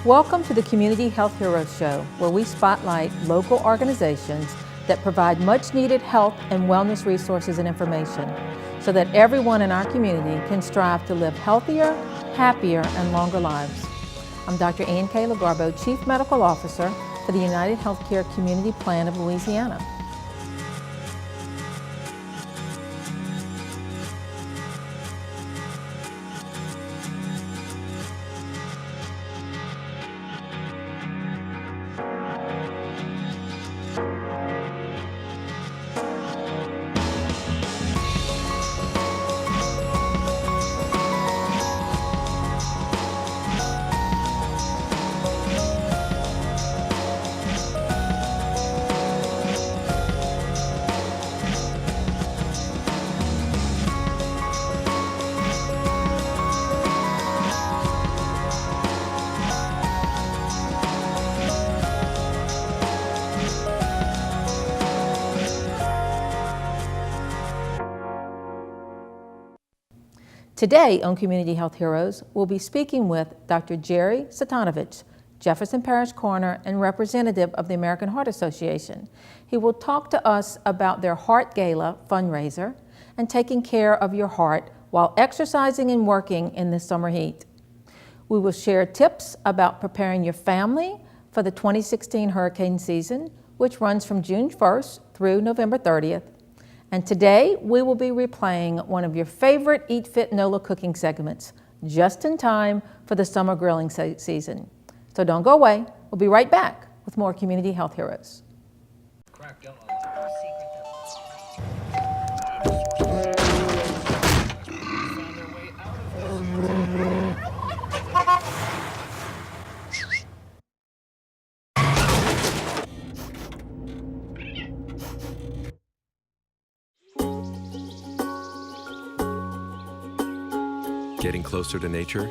Welcome to the Community Health Heroes Show, where we spotlight local organizations that provide much needed health and wellness resources and information so that everyone in our community can strive to live healthier, happier, and longer lives. I'm Dr. Ann K. LaGarbo, Chief Medical Officer for the United Healthcare Community Plan of Louisiana. Today on Community Health Heroes, we'll be speaking with Dr. Jerry Satanovich, Jefferson Parish Coroner and representative of the American Heart Association. He will talk to us about their Heart Gala fundraiser and taking care of your heart while exercising and working in this summer heat. We will share tips about preparing your family for the 2016 hurricane season, which runs from June 1st through November 30th. And today, we will be replaying one of your favorite Eat Fit NOLA cooking segments, just in time for the summer grilling season. So don't go away. We'll be right back with more Community Health Heroes. Getting closer to nature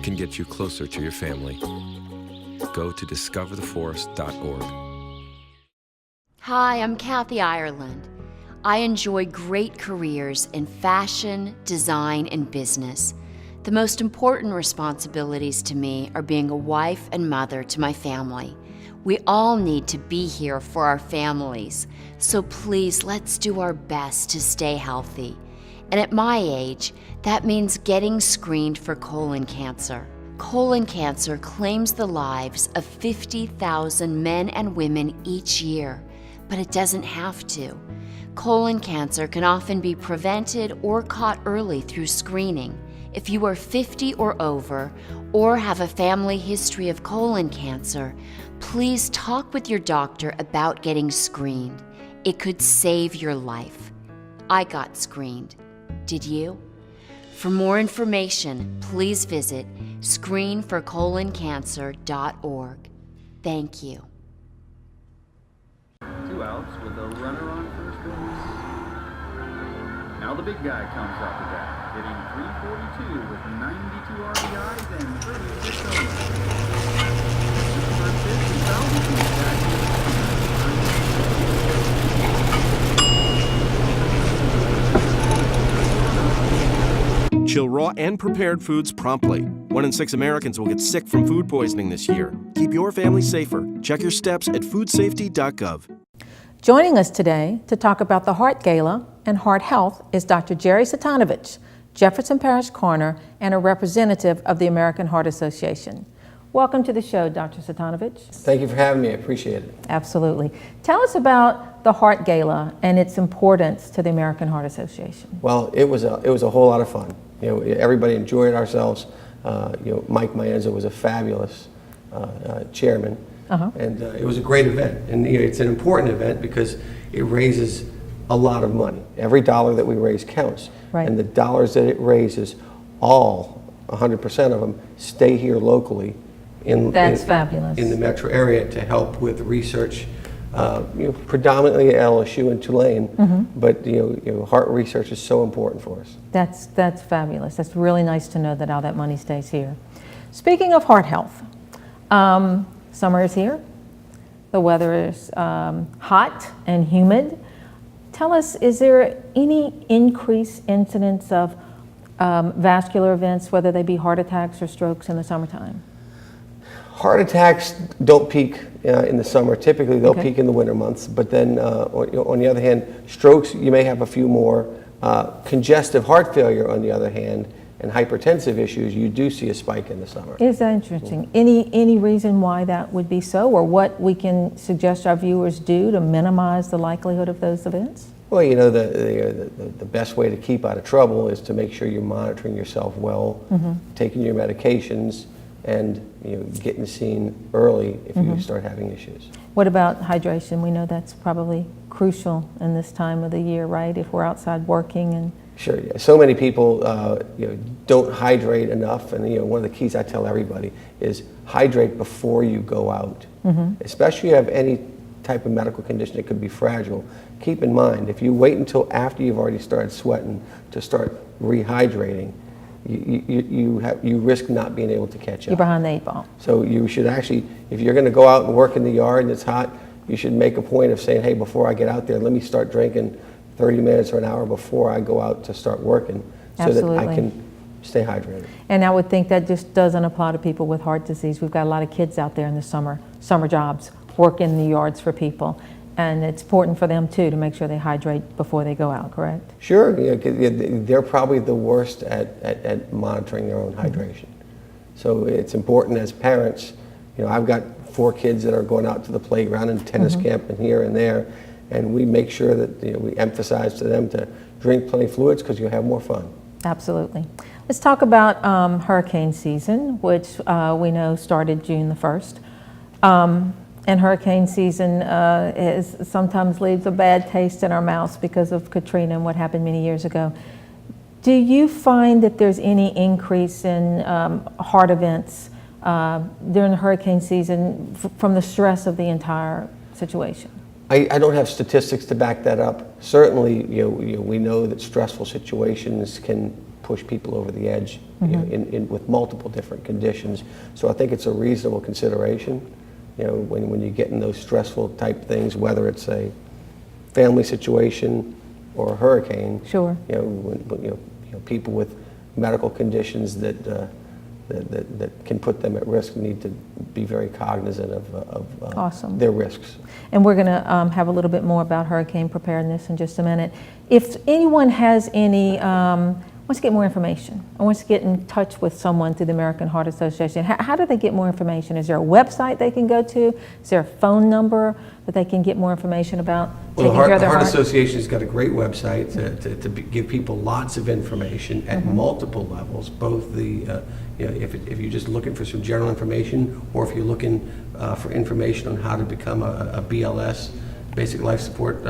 can get you closer to your family. Go to discovertheforest.org. Hi, I'm Kathy Ireland. I enjoy great careers in fashion, design, and business. The most important responsibilities to me are being a wife and mother to my family. We all need to be here for our families, so please let's do our best to stay healthy. And at my age, that means getting screened for colon cancer. Colon cancer claims the lives of 50,000 men and women each year, but it doesn't have to. Colon cancer can often be prevented or caught early through screening. If you are 50 or over, or have a family history of colon cancer, please talk with your doctor about getting screened. It could save your life. I got screened. Did you? For more information, please visit screenforcoloncancer.org. Thank you. 2 outs with a runner on first base. Now the big guy comes up to bat, hitting .342 with 92 RBIs and 36 home runs. First pitch is out, he's back in. Chill raw and prepared foods promptly. 1 in 6 Americans will get sick from food poisoning this year. Keep your family safer. Check your steps at foodsafety.gov. Joining us today to talk about the Heart Gala and heart health is Dr. Jerry Satanovich, Jefferson Parish Coroner and a representative of the American Heart Association. Welcome to the show, Dr. Satanovich. Thank you for having me. I appreciate it. Absolutely. Tell us about the Heart Gala and its importance to the American Heart Association. Well, it was a whole lot of fun. You know, everybody enjoyed ourselves. Mike Maenza was a fabulous chairman, and it was a great event. And it's an important event because it raises a lot of money. Every dollar that we raise counts, right. And the dollars that it raises, all 100% of them, stay here locally Fabulous. In the metro area to help with research. Predominantly at LSU and Tulane, but heart research is so important for us. That's fabulous. That's really nice to know that all that money stays here. Speaking of heart health, summer is here. The weather is hot and humid. Tell us, is there any increased incidence of vascular events, whether they be heart attacks or strokes in the summertime? Heart attacks don't peak in the summer. Typically, they'll Okay. peak in the winter months. But then, on the other hand, strokes, you may have a few more. Congestive heart failure, on the other hand, and hypertensive issues, you do see a spike in the summer. Is that interesting? Any reason why that would be so, or what we can suggest our viewers do to minimize the likelihood of those events? Well, the best way to keep out of trouble is to make sure you're monitoring yourself well, taking your medications, and getting seen early if you start having issues. What about hydration? We know that's probably crucial in this time of the year, right? If we're outside working and Sure. Yeah. So many people, don't hydrate enough, and one of the keys I tell everybody is hydrate before you go out. Especially if you have any type of medical condition that could be fragile. Keep in mind, if you wait until after you've already started sweating to start rehydrating, you risk not being able to catch you're up. behind the 8 ball. So you should actually, if you're going to go out and work in the yard and it's hot, you should make a point of saying, hey, before I get out there, let me start drinking 30 minutes or an hour before I go out to start working, so that I Absolutely. can stay hydrated. And I would think that just doesn't apply to people with heart disease. We've got a lot of kids out there in the summer jobs, work in the yards for people. And it's important for them too to make sure they hydrate before they go out, correct? Sure, they're probably the worst at monitoring their own hydration. So it's important as parents, I've got 4 kids that are going out to the playground and tennis camp and here and there, and we make sure that we emphasize to them to drink plenty of fluids because you'll have more fun. Absolutely. Let's talk about hurricane season, which we know started June the 1st. And hurricane season sometimes leaves a bad taste in our mouths because of Katrina and what happened many years ago. Do you find that there's any increase in heart events during the hurricane season from the stress of the entire situation? I don't have statistics to back that up. Certainly, we know that stressful situations can push people over the edge with multiple different conditions. So I think it's a reasonable consideration. When you get in those stressful type things, whether it's a family situation or a hurricane. Sure. People with medical conditions that can put them at risk need to be very cognizant of Awesome. their risks. And we're going to have a little bit more about hurricane preparedness in just a minute. If anyone has any, wants to get more information, or wants to get in touch with someone through the American Heart Association, how do they get more information? Is there a website they can go to? Is there a phone number that they can get more information about taking care of their Heart heart? Association's got a great website to give people lots of information at multiple levels, both the if you're just looking for some general information, or if you're looking for information on how to become a BLS, basic life support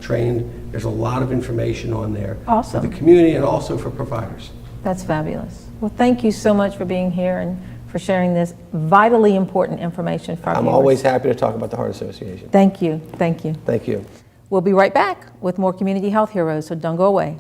trained. There's a lot of information on there Awesome. for the community and also for providers. That's fabulous. Well, thank you so much for being here and for sharing this vitally important information for our I'm viewers. always happy to talk about the Heart Association. Thank you. Thank you. Thank you. We'll be right back with more Community Health Heroes, so don't go away.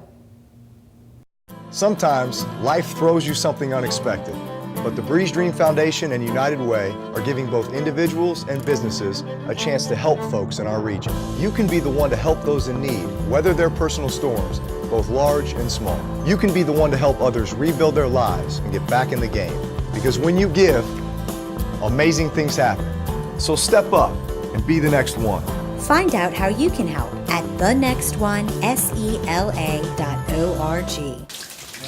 Sometimes life throws you something unexpected, but the Breeze Dream Foundation and United Way are giving both individuals and businesses a chance to help folks in our region. You can be the one to help those in need weather their personal storms, both large and small. You can be the one to help others rebuild their lives and get back in the game. Because when you give, amazing things happen. So step up and be the next one. Find out how you can help at thenextonesela.org.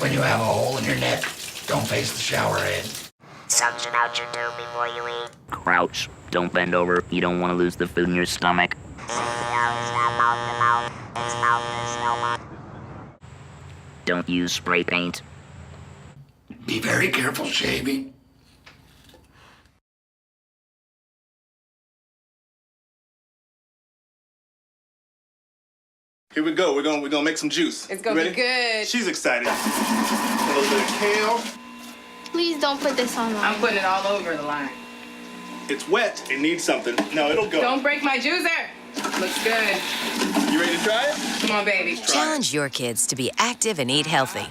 When you have a hole in your neck, don't face the shower head. Suction out your tube before you eat. Crouch. Don't bend over. You don't want to lose the food in your stomach. Don't use spray paint. Be very careful shaving. Here we go. We're gonna make some juice. It's gonna be good. She's excited. A little bit of kale. Please don't put this on line. I'm putting it all over the line. It's wet. It needs something. No, it'll go. Don't break my juicer. Looks good. You ready to try it? Come on, baby. Challenge your kids to be active and eat healthy.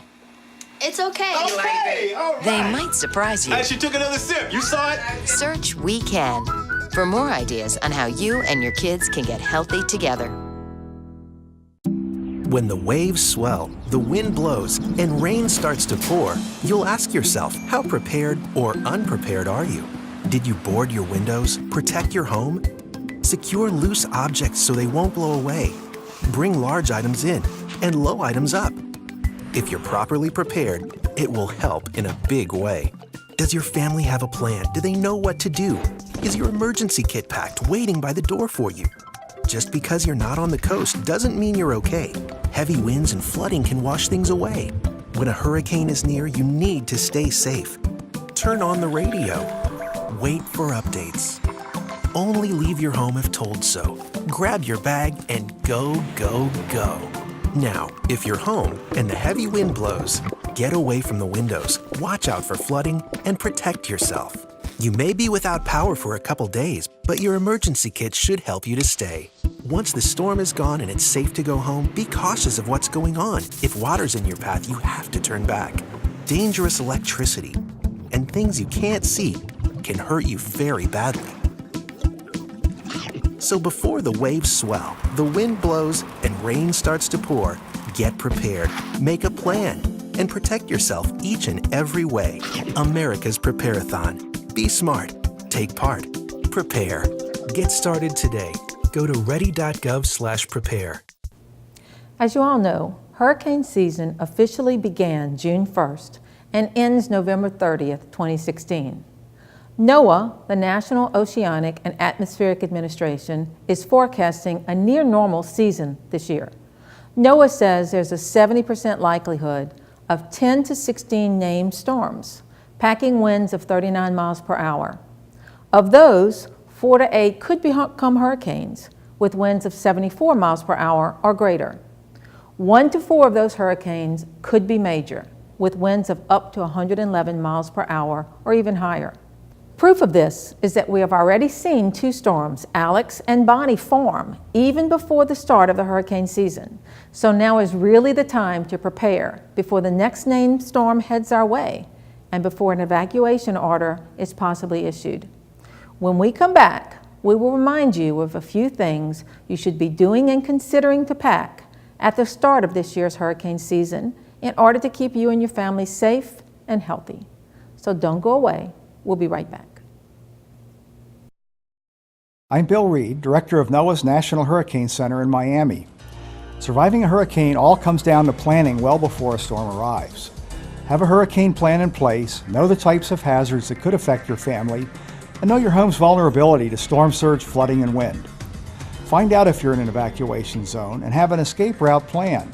It's okay. Okay. All right. They might surprise you. She took another sip. You saw it? Search We Can for more ideas on how you and your kids can get healthy together. When the waves swell, the wind blows, and rain starts to pour, you'll ask yourself, how prepared or unprepared are you? Did you board your windows? Protect your home? Secure loose objects so they won't blow away. Bring large items in and low items up. If you're properly prepared, it will help in a big way. Does your family have a plan? Do they know what to do? Is your emergency kit packed, waiting by the door for you? Just because you're not on the coast doesn't mean you're okay. Heavy winds and flooding can wash things away. When a hurricane is near, you need to stay safe. Turn on the radio. Wait for updates. Only leave your home if told so. Grab your bag and go, go, go. Now, if you're home and the heavy wind blows, get away from the windows, watch out for flooding, and protect yourself. You may be without power for a couple days, but your emergency kit should help you to stay. Once the storm is gone and it's safe to go home, be cautious of what's going on. If water's in your path, you have to turn back. Dangerous electricity and things you can't see can hurt you very badly. So before the waves swell, the wind blows, and rain starts to pour, get prepared, make a plan, and protect yourself each and every way. America's Prepare-a-thon. Be smart. Take part. Prepare. Get started today. Go to ready.gov/prepare. As you all know, hurricane season officially began June 1st and ends November 30th, 2016. NOAA, the National Oceanic and Atmospheric Administration, is forecasting a near-normal season this year. NOAA says there's a 70% likelihood of 10 to 16 named storms, packing winds of 39 miles per hour. Of those, 4 to 8 could become hurricanes, with winds of 74 miles per hour or greater. 1 to 4 of those hurricanes could be major, with winds of up to 111 miles per hour or even higher. Proof of this is that we have already seen 2 storms, Alex and Bonnie, form even before the start of the hurricane season. So now is really the time to prepare before the next named storm heads our way and before an evacuation order is possibly issued. When we come back, we will remind you of a few things you should be doing and considering to pack at the start of this year's hurricane season in order to keep you and your family safe and healthy. So don't go away. We'll be right back. I'm Bill Reed, Director of NOAA's National Hurricane Center in Miami. Surviving a hurricane all comes down to planning well before a storm arrives. Have a hurricane plan in place, know the types of hazards that could affect your family, and know your home's vulnerability to storm surge, flooding, and wind. Find out if you're in an evacuation zone and have an escape route plan.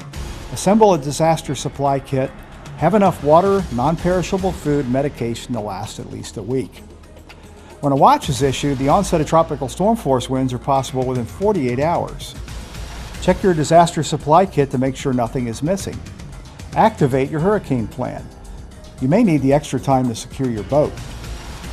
Assemble a disaster supply kit. Have enough water, non-perishable food, and medication to last at least a week. When a watch is issued, the onset of tropical storm force winds are possible within 48 hours. Check your disaster supply kit to make sure nothing is missing. Activate your hurricane plan. You may need the extra time to secure your boat.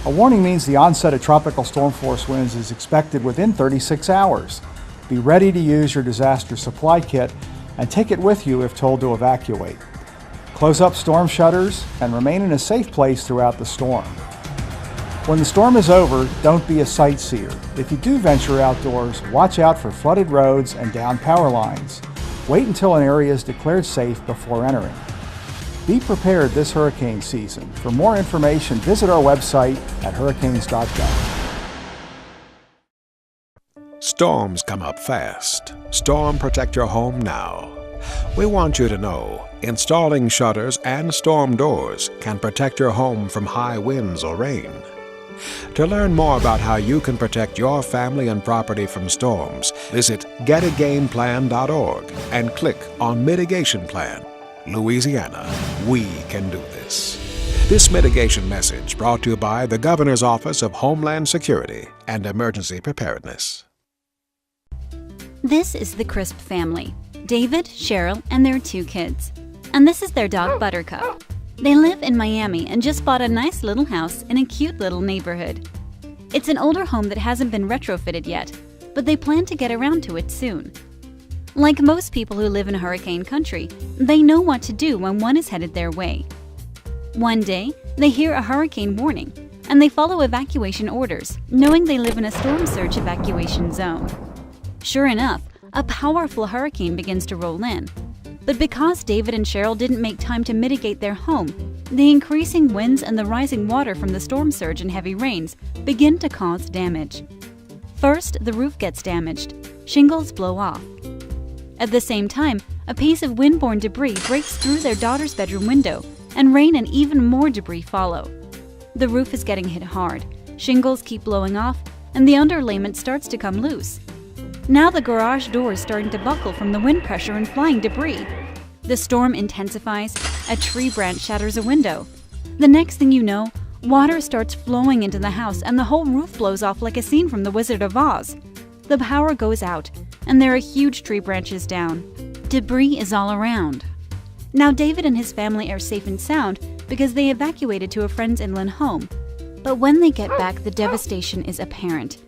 A warning means the onset of tropical storm force winds is expected within 36 hours. Be ready to use your disaster supply kit and take it with you if told to evacuate. Close up storm shutters and remain in a safe place throughout the storm. When the storm is over, don't be a sightseer. If you do venture outdoors, watch out for flooded roads and downed power lines. Wait until an area is declared safe before entering. Be prepared this hurricane season. For more information, visit our website at hurricanes.gov. Storms come up fast. Storm Protect Your Home now. We want you to know, installing shutters and storm doors can protect your home from high winds or rain. To learn more about how you can protect your family and property from storms, visit getagainplan.org and click on Mitigation Plan. Louisiana, we can do this. This mitigation message brought to you by the Governor's Office of Homeland Security and Emergency Preparedness. This is the Crisp family, David, Cheryl, and their 2 kids. And this is their dog, Buttercup. They live in Miami and just bought a nice little house in a cute little neighborhood. It's an older home that hasn't been retrofitted yet, but they plan to get around to it soon. Like most people who live in hurricane country, they know what to do when one is headed their way. One day, they hear a hurricane warning, and they follow evacuation orders, knowing they live in a storm surge evacuation zone. Sure enough, a powerful hurricane begins to roll in. But because David and Cheryl didn't make time to mitigate their home, the increasing winds and the rising water from the storm surge and heavy rains begin to cause damage. First, the roof gets damaged. Shingles blow off. At the same time, a piece of windborne debris breaks through their daughter's bedroom window, and rain and even more debris follow. The roof is getting hit hard. Shingles keep blowing off, and the underlayment starts to come loose. Now the garage door is starting to buckle from the wind pressure and flying debris. The storm intensifies. A tree branch shatters a window. The next thing you know, water starts flowing into the house and the whole roof blows off like a scene from The Wizard of Oz. The power goes out, and there are huge tree branches down. Debris is all around. Now David and his family are safe and sound because they evacuated to a friend's inland home. But when they get back, the devastation is apparent.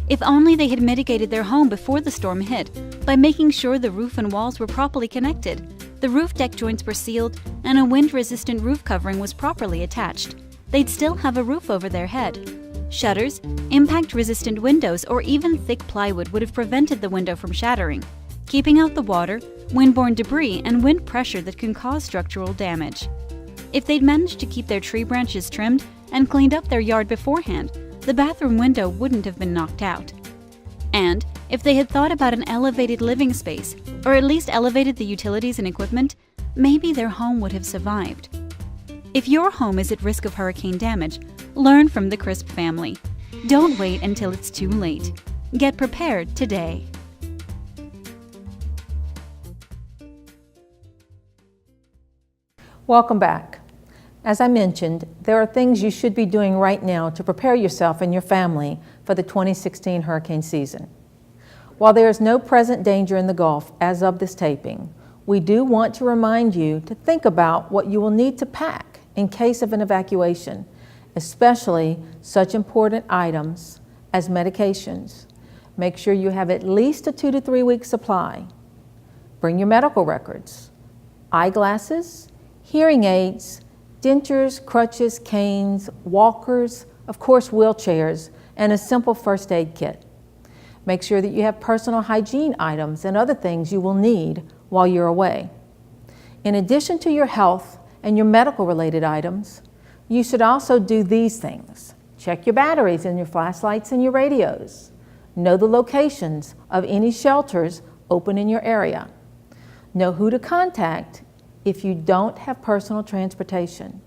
If only they had mitigated their home before the storm hit by making sure the roof and walls were properly connected, the roof deck joints were sealed, and a wind-resistant roof covering was properly attached, they'd still have a roof over their head. Shutters, impact-resistant windows, or even thick plywood would have prevented the window from shattering, keeping out the water, windborne debris, and wind pressure that can cause structural damage. If they'd managed to keep their tree branches trimmed and cleaned up their yard beforehand, the bathroom window wouldn't have been knocked out. And if they had thought about an elevated living space, or at least elevated the utilities and equipment, maybe their home would have survived. If your home is at risk of hurricane damage, learn from the Crisp family. Don't wait until it's too late. Get prepared today. Welcome back. As I mentioned, there are things you should be doing right now to prepare yourself and your family for the 2016 hurricane season. While there is no present danger in the Gulf as of this taping, we do want to remind you to think about what you will need to pack in case of an evacuation, especially such important items as medications. Make sure you have at least a 2 to 3 week supply. Bring your medical records, eyeglasses, hearing aids, dentures, crutches, canes, walkers, of course wheelchairs, and a simple first aid kit. Make sure that you have personal hygiene items and other things you will need while you're away. In addition to your health and your medical related items, you should also do these things. Check your batteries and your flashlights and your radios. Know the locations of any shelters open in your area. Know who to contact if you don't have personal transportation.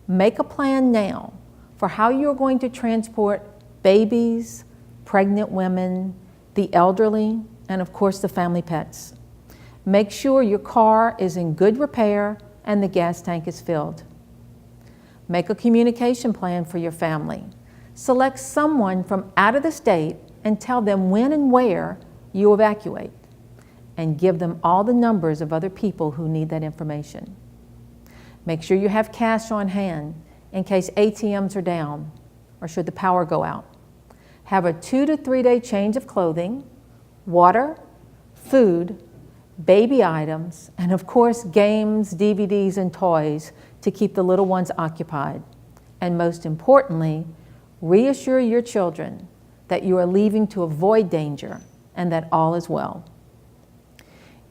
Make a plan now for how you're going to transport babies, pregnant women, the elderly, and of course the family pets. Make sure your car is in good repair and the gas tank is filled. Make a communication plan for your family. Select someone from out of the state and tell them when and where you evacuate, and give them all the numbers of other people who need that information. Make sure you have cash on hand in case ATMs are down or should the power go out. Have a 2 to 3 day change of clothing, water, food, baby items, and of course games, DVDs, and toys to keep the little ones occupied. And most importantly, reassure your children that you are leaving to avoid danger and that all is well.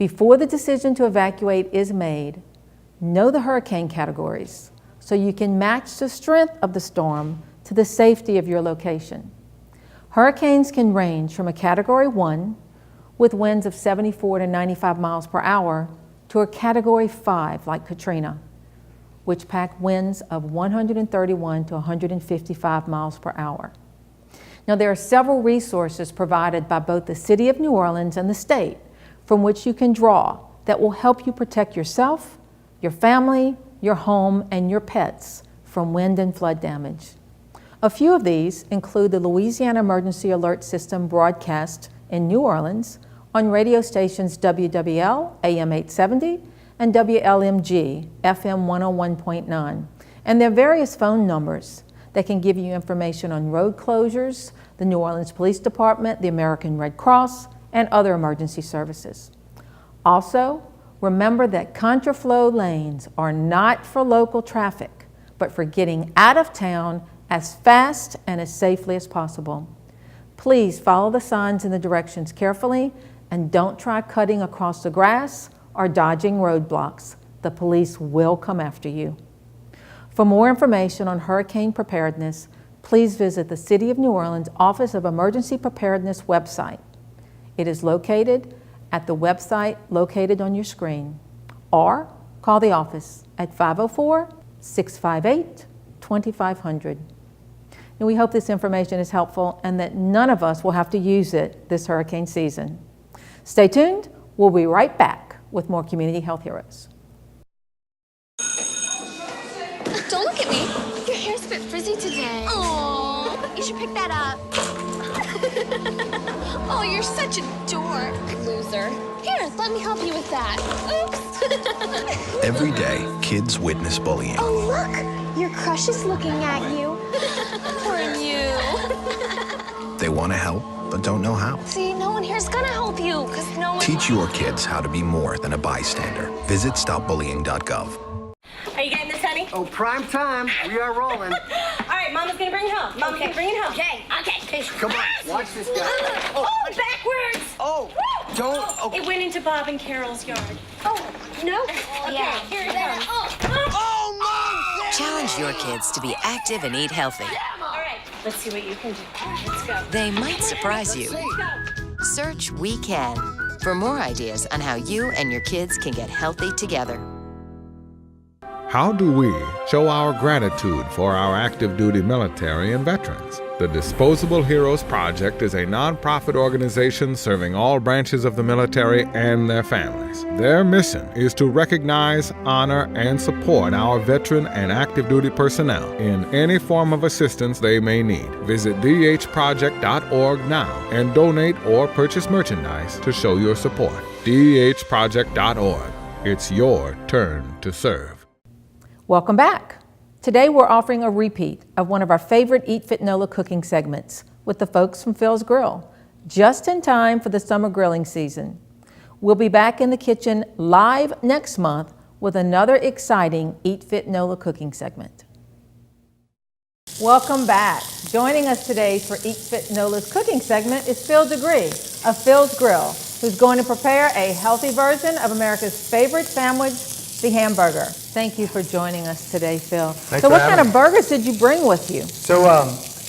Before the decision to evacuate is made, know the hurricane categories so you can match the strength of the storm to the safety of your location. Hurricanes can range from a Category 1 with winds of 74 to 95 miles per hour to a Category 5 like Katrina, which pack winds of 131 to 155 miles per hour. Now, there are several resources provided by both the City of New Orleans and the state from which you can draw that will help you protect yourself, your family, your home, and your pets from wind and flood damage. A few of these include the Louisiana Emergency Alert System broadcast in New Orleans on radio stations WWL, AM 870, and WLMG, FM 101.9, and there are various phone numbers that can give you information on road closures, the New Orleans Police Department, the American Red Cross, and other emergency services. Also, remember that contraflow lanes are not for local traffic, but for getting out of town as fast and as safely as possible. Please follow the signs and the directions carefully and don't try cutting across the grass or dodging roadblocks, the police will come after you. For more information on hurricane preparedness, please visit the City of New Orleans Office of Emergency Preparedness website. It is located at the website located on your screen, or call the office at 504-658-2500. And we hope this information is helpful and that none of us will have to use it this hurricane season. Stay tuned. We'll be right back with more Community Health Heroes. Don't look at me. Your hair's a bit frizzy today. Oh, you should pick that up. Oh, you're such a dork. Loser. Here, let me help you with that. Oops. Every day, kids witness bullying. Oh, look. Your crush is looking at you. Poor you. They want to help, but don't know how. See, no one here's gonna help you, because no one... Teach your kids how to be more than a bystander. Visit stopbullying.gov. Are you getting this, honey? Oh, prime time. We are rolling. All right, Mama's gonna bring it home. Mama's gonna bring it home. Okay. Come on, watch this guy. Oh, backwards! Oh, don't. Okay. It went into Bob and Carol's yard. Oh, no? Okay, Yeah. here it comes. Oh, no! Challenge your kids to be active and eat healthy. All right, let's see what you can do. Let's go. They might surprise you. Let's go. Search We Can for more ideas on how you and your kids can get healthy together. How do we show our gratitude for our active duty military and veterans? The Disposable Heroes Project is a nonprofit organization serving all branches of the military and their families. Their mission is to recognize, honor, and support our veteran and active duty personnel in any form of assistance they may need. Visit dhproject.org now and donate or purchase merchandise to show your support. dhproject.org. It's your turn to serve. Welcome back. Today we're offering a repeat of one of our favorite Eat Fit NOLA cooking segments with the folks from Phil's Grill, just in time for the summer grilling season. We'll be back in the kitchen live next month with another exciting Eat Fit NOLA cooking segment. Welcome back. Joining us today for Eat Fit NOLA's cooking segment is Phil Degree of Phil's Grill, who's going to prepare a healthy version of America's favorite sandwich, the hamburger. Thank you for joining us today, Phil. Thanks so for what having kind of me. burgers did you bring with you? So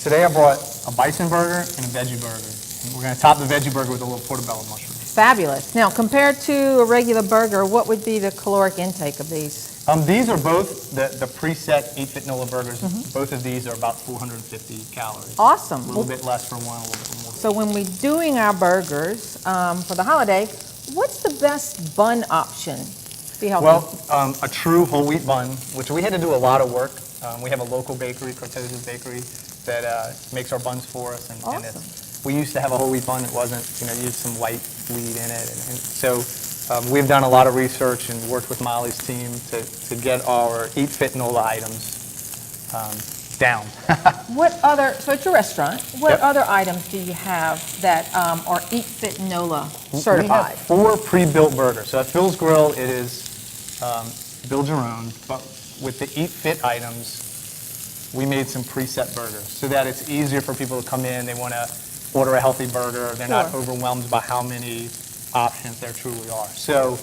today I brought a bison burger and a veggie burger. And we're going to top the veggie burger with a little portobello mushroom. Fabulous. Now, compared to a regular burger, what would be the caloric intake of these? These are both the preset Eat Fit NOLA burgers. Both of these are about 450 calories. Awesome. A little bit less for one, a little bit more. So when we're doing our burgers for the holiday, what's the best bun option? Be healthy. Well, a true whole wheat bun, which we had to do a lot of work. We have a local bakery, Cortez's Bakery, that makes our buns for us. And, awesome. We used to have a whole wheat bun. It wasn't, used some white wheat in it. And so we've done a lot of research and worked with Molly's team to get our Eat Fit NOLA items down. So at your restaurant, what other items do you have that are Eat Fit NOLA certified? We have 4 pre-built burgers. So at Phil's Grill, it is build your own, but with the Eat Fit items, we made some preset burgers so that it's easier for people to come in, they want to order a healthy burger, they're not overwhelmed by how many options there truly are. So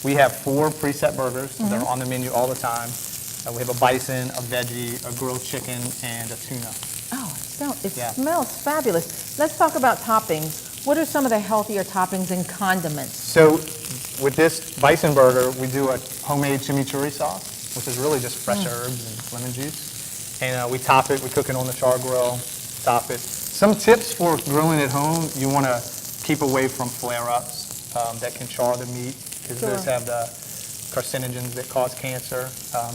we have 4 preset burgers that are on the menu all the time. We have a bison, a veggie, a grilled chicken, and a tuna. Oh, it smells fabulous. Let's talk about toppings. What are some of the healthier toppings and condiments? So with this bison burger, we do a homemade chimichurri sauce, which is really just fresh herbs and lemon juice. And we top it, we cook it on the char grill, top it. Some tips for grilling at home, you want to keep away from flare-ups that can char the meat, because those have the carcinogens that cause cancer.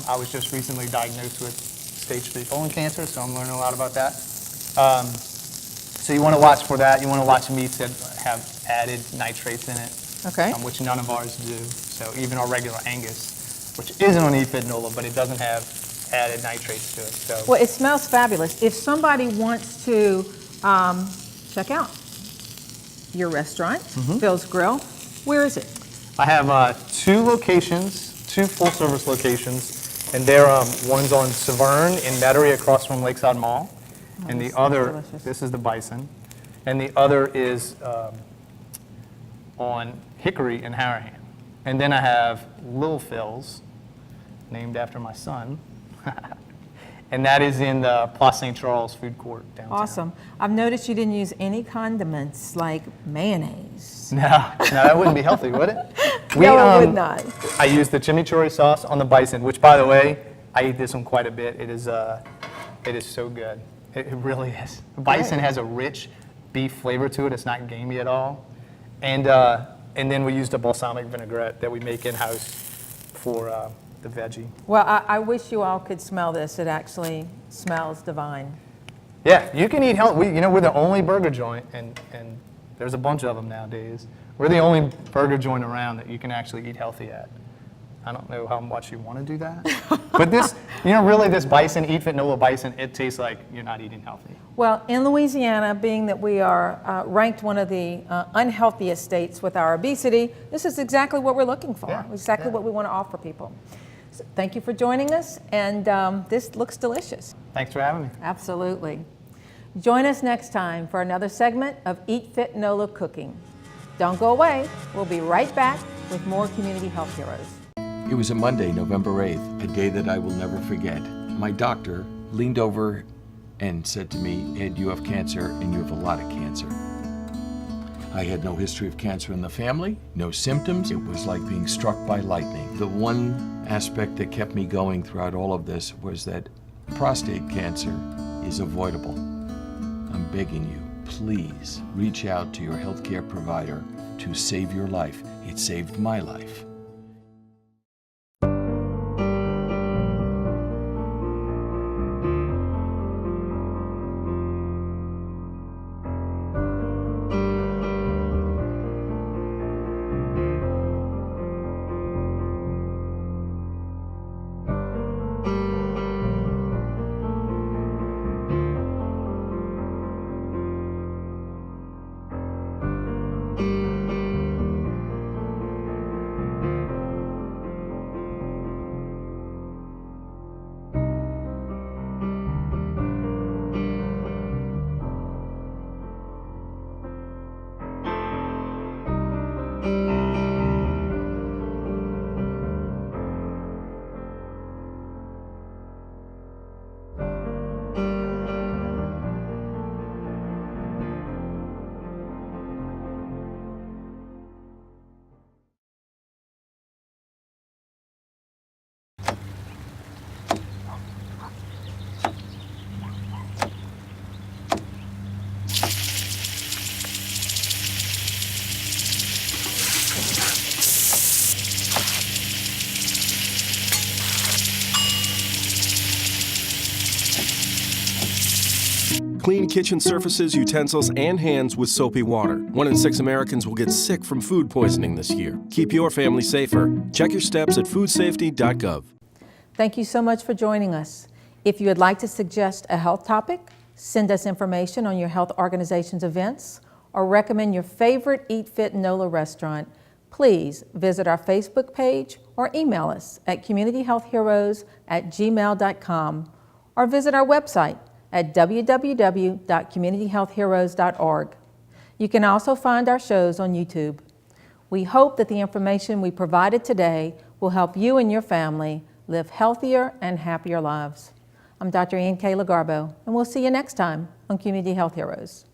I was just recently diagnosed with stage 3 colon cancer, so I'm learning a lot about that. So you want to watch for that. You want to watch meats that have added nitrates in it, which none of ours do. So even our regular Angus, which isn't on Eat Fit NOLA, but it doesn't have added nitrates to it. So. Well, it smells fabulous. If somebody wants to check out your restaurant, Phil's Grill, where is it? I have 2 locations, 2 full-service locations, and they're one's on Severn in Metairie across from Lakeside Mall, and the other, this is the bison, and the other is on Hickory in Harahan. And then I have Little Phil's, named after my son. And that is in the Place St. Charles food court downtown. Awesome. I've noticed you didn't use any condiments like mayonnaise. No, that wouldn't be healthy, would it? No, it would not. I used the chimichurri sauce on the bison, which, by the way, I eat this one quite a bit. It is so good. It really is. Bison has a rich beef flavor to it. It's not gamey at all. And then we used a balsamic vinaigrette that we make in-house for the veggie. Well, I wish you all could smell this. It actually smells divine. Yeah, you can eat healthy. We're the only burger joint, and there's a bunch of them nowadays. We're the only burger joint around that you can actually eat healthy at. I don't know how much you want to do that. But this, really this bison, Eat Fit NOLA bison, it tastes like you're not eating healthy. Well, in Louisiana, being that we are ranked one of the unhealthiest states with our obesity, this is exactly what we're looking for, exactly what we want to offer people. So thank you for joining us, and this looks delicious. Thanks for having me. Absolutely. Join us next time for another segment of Eat Fit NOLA Cooking. Don't go away. We'll be right back with more Community Health Heroes. It was a Monday, November 8th, a day that I will never forget. My doctor leaned over and said to me, "Ed, you have cancer, and you have a lot of cancer." I had no history of cancer in the family, no symptoms. It was like being struck by lightning. The one aspect that kept me going throughout all of this was that prostate cancer is avoidable. I'm begging you, please reach out to your healthcare provider to save your life. It saved my life. Clean kitchen surfaces, utensils, and hands with soapy water. 1 in 6 Americans will get sick from food poisoning this year. Keep your family safer. Check your steps at foodsafety.gov. Thank you so much for joining us. If you would like to suggest a health topic, send us information on your health organization's events, or recommend your favorite Eat Fit NOLA restaurant, please visit our Facebook page or email us at communityhealthheroes@gmail.com or visit our website at www.communityhealthheroes.org. You can also find our shows on YouTube. We hope that the information we provided today will help you and your family live healthier and happier lives. I'm Dr. Ian K. Lagarbo, and we'll see you next time on Community Health Heroes.